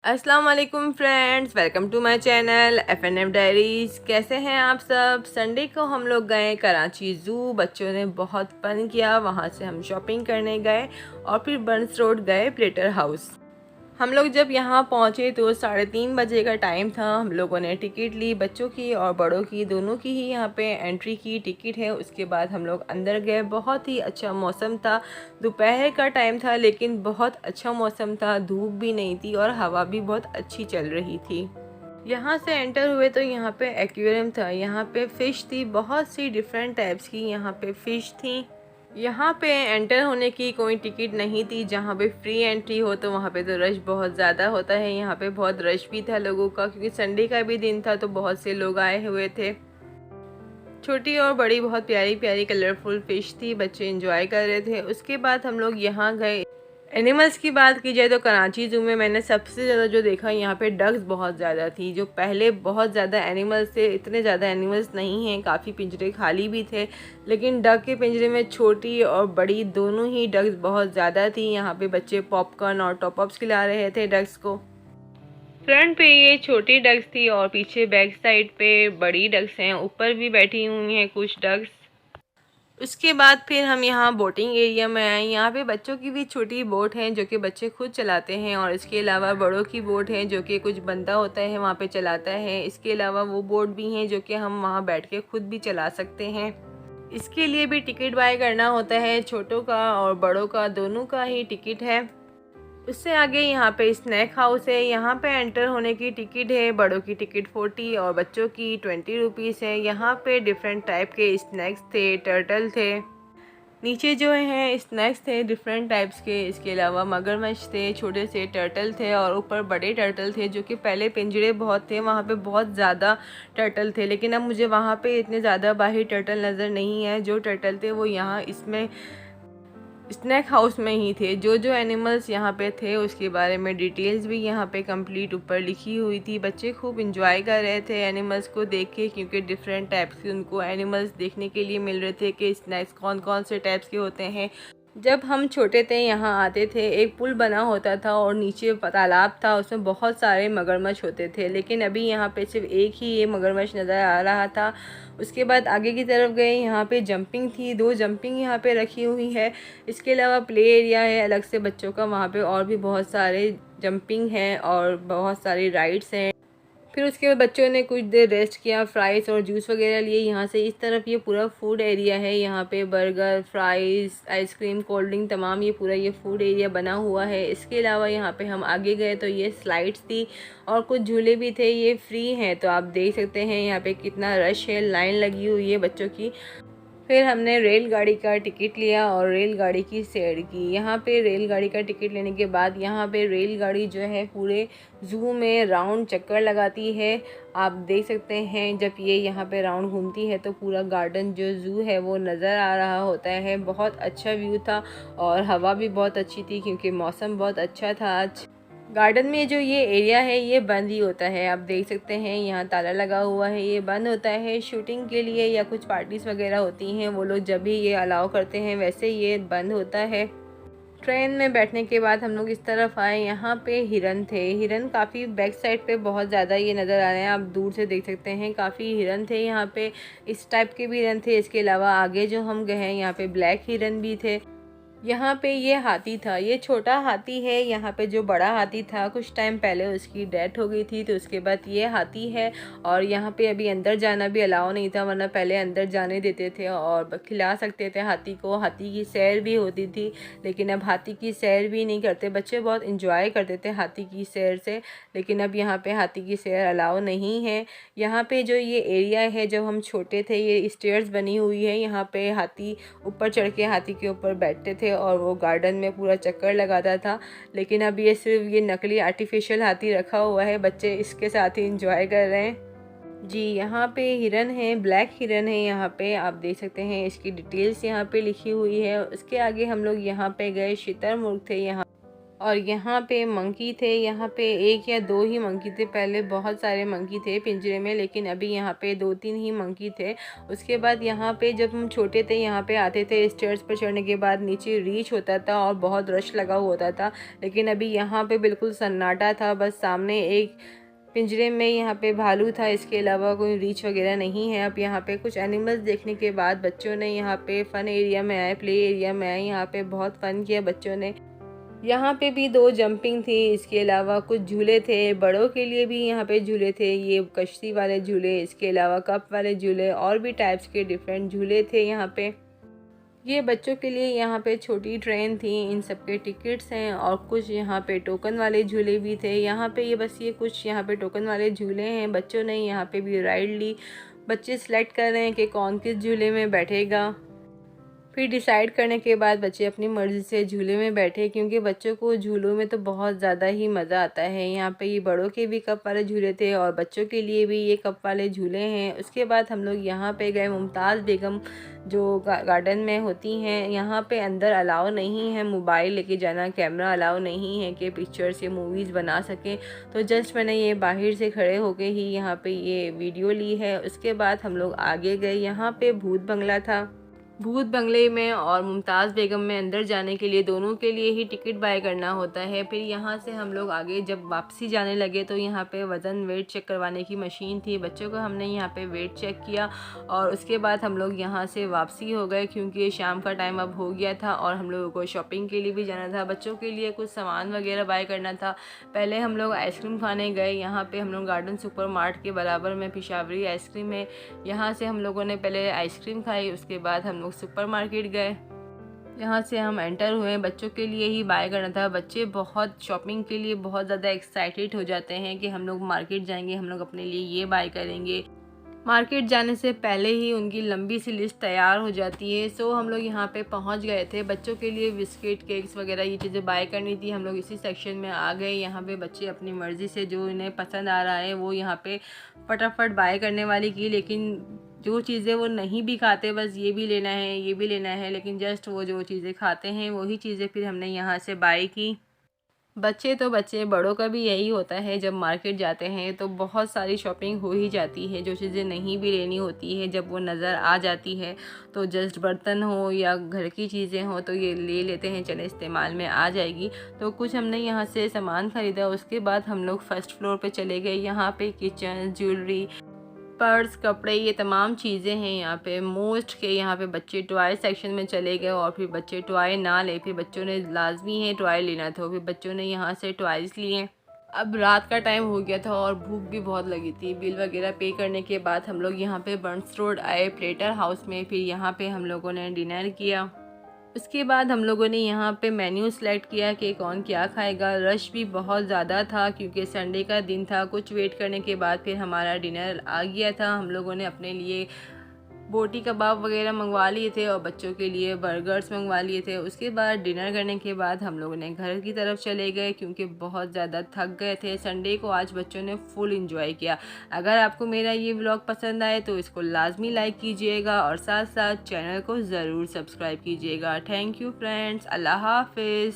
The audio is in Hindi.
अस्सलाम वालेकुम friends, welcome to my channel FNF diaries. कैसे हैं आप सब। संडे को हम लोग गए कराची ज़ू। बच्चों ने बहुत फन किया। वहाँ से हम शॉपिंग करने गए और फिर बर्न्स रोड गए प्लेटर हाउस। हम लोग जब यहाँ पहुँचे तो 3:30 बजे का टाइम था। हम लोगों ने टिकट ली, बच्चों की और बड़ों की दोनों की ही यहाँ पे एंट्री की टिकट है। उसके बाद हम लोग अंदर गए। बहुत ही अच्छा मौसम था, दोपहर का टाइम था लेकिन बहुत अच्छा मौसम था, धूप भी नहीं थी और हवा भी बहुत अच्छी चल रही थी। यहाँ से एंटर हुए तो यहाँ पे एक्वेरियम था, यहाँ पे फ़िश थी, बहुत सी डिफरेंट टाइप्स की यहाँ पे फ़िश थी। यहाँ पे एंटर होने की कोई टिकट नहीं थी। जहाँ पे फ्री एंट्री हो तो वहाँ पे तो रश बहुत ज़्यादा होता है। यहाँ पे बहुत रश भी था लोगों का, क्योंकि संडे का भी दिन था तो बहुत से लोग आए हुए थे। छोटी और बड़ी बहुत प्यारी प्यारी कलरफुल फ़िश थी, बच्चे एंजॉय कर रहे थे। उसके बाद हम लोग यहाँ गए। एनिमल्स की बात की जाए तो कराची ज़ू में मैंने सबसे ज़्यादा जो देखा, यहाँ पे डग्स बहुत ज़्यादा थी। जो पहले बहुत ज़्यादा एनिमल्स थे, इतने ज़्यादा एनिमल्स नहीं हैं, काफ़ी पिंजरे खाली भी थे, लेकिन डग के पिंजरे में छोटी और बड़ी दोनों ही डग्स बहुत ज़्यादा थी। यहाँ पे बच्चे पॉपकॉर्न और टॉपअप्स खिला रहे थे डग्स को। फ्रंट पे ये छोटी डग्स थी और पीछे बैक साइड पे बड़ी डग्स हैं, ऊपर भी बैठी हुई हैं कुछ डग्स। उसके बाद फिर हम यहाँ बोटिंग एरिया में आए। यहाँ पे बच्चों की भी छोटी बोट है जो कि बच्चे खुद चलाते हैं, और इसके अलावा बड़ों की बोट है जो कि कुछ बंदा होता है वहाँ पे चलाता है। इसके अलावा वो बोट भी हैं जो कि हम वहाँ बैठ के खुद भी चला सकते हैं। इसके लिए भी टिकट बाय करना होता है, छोटों का और बड़ों का दोनों का ही टिकट है। उससे आगे यहाँ पे स्नैक हाउस है। यहाँ पे एंटर होने की टिकट है, बड़ों की टिकट 40 और बच्चों की 20 रुपीज़ है। यहाँ पे डिफरेंट टाइप के स्नैक्स थे, टर्टल थे। नीचे जो है स्नैक्स थे डिफरेंट टाइप्स के। इसके अलावा मगरमच्छ थे, छोटे से टर्टल थे और ऊपर बड़े टर्टल थे, जो कि पहले पिंजरे बहुत थे, वहाँ पे बहुत ज़्यादा टर्टल थे, लेकिन अब मुझे वहाँ पे इतने ज़्यादा बाहरी टर्टल नज़र नहीं है। जो टर्टल थे वो यहाँ इसमें स्नैक हाउस में ही थे। जो जो एनिमल्स यहाँ पे थे उसके बारे में डिटेल्स भी यहाँ पे कंप्लीट ऊपर लिखी हुई थी। बच्चे खूब इंजॉय कर रहे थे एनिमल्स को देख के, क्योंकि डिफरेंट टाइप्स के उनको एनिमल्स देखने के लिए मिल रहे थे कि स्नैक्स कौन कौन से टाइप्स के होते हैं। जब हम छोटे थे यहाँ आते थे, एक पुल बना होता था और नीचे तालाब था, उसमें बहुत सारे मगरमच्छ होते थे, लेकिन अभी यहाँ पे सिर्फ एक ही ये मगरमच्छ नज़र आ रहा था। उसके बाद आगे की तरफ गए, यहाँ पे जंपिंग थी, 2 जंपिंग यहाँ पे रखी हुई है। इसके अलावा प्ले एरिया है अलग से बच्चों का, वहाँ पे और भी बहुत सारे जंपिंग हैं और बहुत सारी राइड्स हैं। फिर उसके बाद बच्चों ने कुछ देर रेस्ट किया, फ्राइज़ और जूस वगैरह लिए। यहाँ से इस तरफ ये पूरा फूड एरिया है। यहाँ पे burger, fries, ice cream, cold drink तमाम ये पूरा ये फूड एरिया बना हुआ है। इसके अलावा यहाँ पे हम आगे गए तो ये स्लाइड्स थी और कुछ झूले भी थे, ये फ्री हैं। तो आप देख सकते हैं यहाँ पे कितना रश है, लाइन लगी हुई है बच्चों की। फिर हमने रेलगाड़ी का टिकट लिया और रेलगाड़ी की सैर की। यहाँ पे रेलगाड़ी का टिकट लेने के बाद यहाँ पे रेलगाड़ी जो है पूरे ज़ू में राउंड चक्कर लगाती है। आप देख सकते हैं जब ये यहाँ पे राउंड घूमती है तो पूरा गार्डन जो ज़ू है वो नज़र आ रहा होता है। बहुत अच्छा व्यू था और हवा भी बहुत अच्छी थी क्योंकि मौसम बहुत अच्छा था आज। गार्डन में जो ये एरिया है ये बंद ही होता है, आप देख सकते हैं यहाँ ताला लगा हुआ है। ये बंद होता है शूटिंग के लिए या कुछ पार्टीज़ वगैरह होती हैं, वो लोग जब भी ये अलाउ करते हैं, वैसे ये बंद होता है। ट्रेन में बैठने के बाद हम लोग इस तरफ आए। यहाँ पे हिरन थे, हिरन काफ़ी बैक साइड पे बहुत ज़्यादा ये नज़र आ रहे हैं, आप दूर से देख सकते हैं। काफ़ी हिरन थे यहाँ पे, इस टाइप के भी हिरन थे। इसके अलावा आगे जो हम गए हैं यहाँ पे ब्लैक हिरन भी थे। यहाँ पे ये हाथी था, ये छोटा हाथी है। यहाँ पे जो बड़ा हाथी था कुछ टाइम पहले उसकी डेथ हो गई थी, तो उसके बाद ये हाथी है। और यहाँ पे अभी अंदर जाना भी अलाउ नहीं था, वरना पहले अंदर जाने देते थे और खिला सकते थे हाथी को। हाथी की सैर भी होती थी, लेकिन अब हाथी की सैर भी नहीं करते। बच्चे बहुत इंजॉय करते थे हाथी की सैर से, लेकिन अब यहाँ पे हाथी की सैर अलाउ नहीं है। यहाँ पे जो ये एरिया है, जब हम छोटे थे ये स्टेयर्स बनी हुई है, यहाँ पे हाथी ऊपर चढ़ के हाथी के ऊपर बैठते थे और वो गार्डन में पूरा चक्कर लगाता था। लेकिन अब ये सिर्फ ये नकली आर्टिफिशियल हाथी रखा हुआ है, बच्चे इसके साथ ही इंजॉय कर रहे हैं। जी यहाँ पे हिरन है, ब्लैक हिरन है। यहाँ पे आप देख सकते हैं, इसकी डिटेल्स यहाँ पे लिखी हुई है। उसके आगे हम लोग यहाँ पे गए, शुतुरमुर्ग थे यहाँ। और यहाँ पे मंकी थे। यहाँ पे एक या दो ही मंकी थे, पहले बहुत सारे मंकी थे पिंजरे में, लेकिन अभी यहाँ पे 2-3 ही मंकी थे। उसके बाद यहाँ पे जब हम छोटे थे यहाँ पे आते थे, स्टेयर्स पर चढ़ने के बाद नीचे रीच होता था और बहुत रश लगा होता था। लेकिन अभी यहाँ पे बिल्कुल सन्नाटा था, बस सामने एक पिंजरे में यहाँ पे भालू था, इसके अलावा कोई रीच वगैरह नहीं है। अब यहाँ पे कुछ एनिमल्स देखने के बाद बच्चों ने यहाँ पे फ़न एरिया में आए, प्ले एरिया में आए, यहाँ पे बहुत फ़न किया बच्चों ने। यहाँ पे भी 2 जंपिंग थी, इसके अलावा कुछ झूले थे, बड़ों के लिए भी यहाँ पे झूले थे, ये कश्ती वाले झूले, इसके अलावा कप वाले झूले और भी टाइप्स के डिफरेंट झूले थे यहाँ पे। ये बच्चों के लिए यहाँ पे छोटी ट्रेन थी, इन सब के टिकट्स हैं और कुछ यहाँ पे टोकन वाले झूले भी थे। यहाँ पे ये कुछ यहाँ पे टोकन वाले झूले हैं, बच्चों ने यहाँ पे भी राइड ली। बच्चे सिलेक्ट कर रहे हैं कि कौन किस झूले में बैठेगा। फिर डिसाइड करने के बाद बच्चे अपनी मर्ज़ी से झूले में बैठे, क्योंकि बच्चों को झूलों में तो बहुत ज़्यादा ही मज़ा आता है। यहाँ पे ये बड़ों के भी कप वाले झूले थे और बच्चों के लिए भी ये कप वाले झूले हैं। उसके बाद हम लोग यहाँ पे गए मुमताज़ बेगम जो गार्डन में होती हैं। यहाँ पे अंदर अलाउ नहीं है मोबाइल लेके जाना, कैमरा अलाउ नहीं है कि पिक्चर्स या मूवीज़ बना सकें। तो जस्ट मैंने ये बाहर से खड़े होके ही यहाँ पे ये वीडियो ली है। उसके बाद हम लोग आगे गए, यहाँ पे भूत बंगला था। भूत बंगले में और मुमताज़ बेगम में अंदर जाने के लिए दोनों के लिए ही टिकट बाय करना होता है। फिर यहाँ से हम लोग आगे जब वापसी जाने लगे तो यहाँ पे वज़न वेट चेक करवाने की मशीन थी, बच्चों का हमने यहाँ पे वेट चेक किया और उसके बाद हम लोग यहाँ से वापसी हो गए, क्योंकि शाम का टाइम अब हो गया था और हम लोगों को शॉपिंग के लिए भी जाना था, बच्चों के लिए कुछ सामान वगैरह बाय करना था। पहले हम लोग आइसक्रीम खाने गए, यहाँ पे हम लोग गार्डन सुपर मार्ट के बराबर में पिशावरी आइसक्रीम है, यहाँ से हम लोगों ने पहले आइसक्रीम खाई, उसके बाद हम लोग सुपर मार्केट गए। यहाँ से हम एंटर हुए, बच्चों के लिए ही बाय करना था। बच्चे बहुत शॉपिंग के लिए बहुत ज़्यादा एक्साइटेड हो जाते हैं कि हम लोग मार्केट जाएंगे, हम लोग अपने लिए ये बाय करेंगे। मार्केट जाने से पहले ही उनकी लंबी सी लिस्ट तैयार हो जाती है। सो हम लोग यहाँ पे पहुँच गए थे, बच्चों के लिए बिस्किट केक्स वगैरह ये चीज़ें बाय करनी थी। हम लोग इसी सेक्शन में आ गए। यहाँ पे बच्चे अपनी मर्ज़ी से जो इन्हें पसंद आ रहा है वो यहाँ पे फटाफट बाय करने वाली की, लेकिन जो चीज़ें वो नहीं भी खाते, बस ये भी लेना है ये भी लेना है, लेकिन जस्ट वो जो चीज़ें खाते हैं वही चीज़ें फिर हमने यहाँ से बाय की। बच्चे तो बच्चे, बड़ों का भी यही होता है, जब मार्केट जाते हैं तो बहुत सारी शॉपिंग हो ही जाती है। जो चीज़ें नहीं भी लेनी होती है जब वो नज़र आ जाती है तो जस्ट बर्तन हो या घर की चीज़ें हो तो ये ले लेते हैं, चले इस्तेमाल में आ जाएगी। तो कुछ हमने यहाँ से सामान ख़रीदा। उसके बाद हम लोग फर्स्ट फ्लोर पे चले गए। यहाँ पे किचन, ज्वेलरी, पर्स, कपड़े, ये तमाम चीज़ें हैं यहाँ पे मोस्ट के। यहाँ पे बच्चे टॉय सेक्शन में चले गए और फिर बच्चे टॉय ना ले, फिर बच्चों ने लाजमी है टॉय लेना था, फिर बच्चों ने यहाँ से टॉयज़ लिए। अब रात का टाइम हो गया था और भूख भी बहुत लगी थी। बिल वगैरह पे करने के बाद हम लोग यहाँ पे बर्न्स रोड आए प्लेटर हाउस में, फिर यहाँ पे हम लोगों ने डिनर किया। उसके बाद हम लोगों ने यहाँ पे मेन्यू सेलेक्ट किया कि कौन क्या खाएगा। रश भी बहुत ज़्यादा था क्योंकि संडे का दिन था। कुछ वेट करने के बाद फिर हमारा डिनर आ गया था। हम लोगों ने अपने लिए बोटी कबाब वगैरह मंगवा लिए थे और बच्चों के लिए बर्गर्स मंगवा लिए थे। उसके बाद डिनर करने के बाद हम लोगों ने घर की तरफ चले गए क्योंकि बहुत ज़्यादा थक गए थे। संडे को आज बच्चों ने फुल एंजॉय किया। अगर आपको मेरा ये व्लॉग पसंद आए तो इसको लाजमी लाइक कीजिएगा और साथ साथ चैनल को ज़रूर सब्सक्राइब कीजिएगा। थैंक यू फ्रेंड्स, अल्लाह हाफिज़।